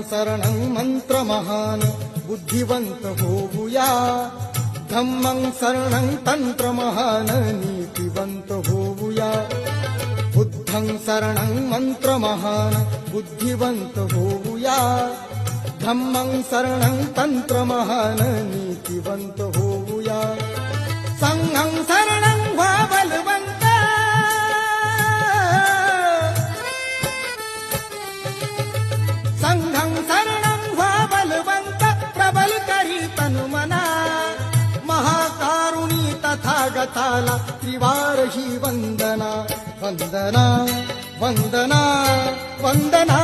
शरणं मंत्र महान बुद्धिवंत होऊया, धम्मं शरणं तंत्र महान नीतिवंत होऊया, बुद्धं शरणं मंत्र महान बुद्धिवंत होऊया, धम्मं शरणं तंत्र महान नीतिवंत होऊया, संघं शरणं व्हा बलवंत, संघं शरणं व्हा बलवंत, प्रबल करी तनुमना, महाकारुणी तथागताला त्रिवार ही वंदना, वंदना वंदना वंदना।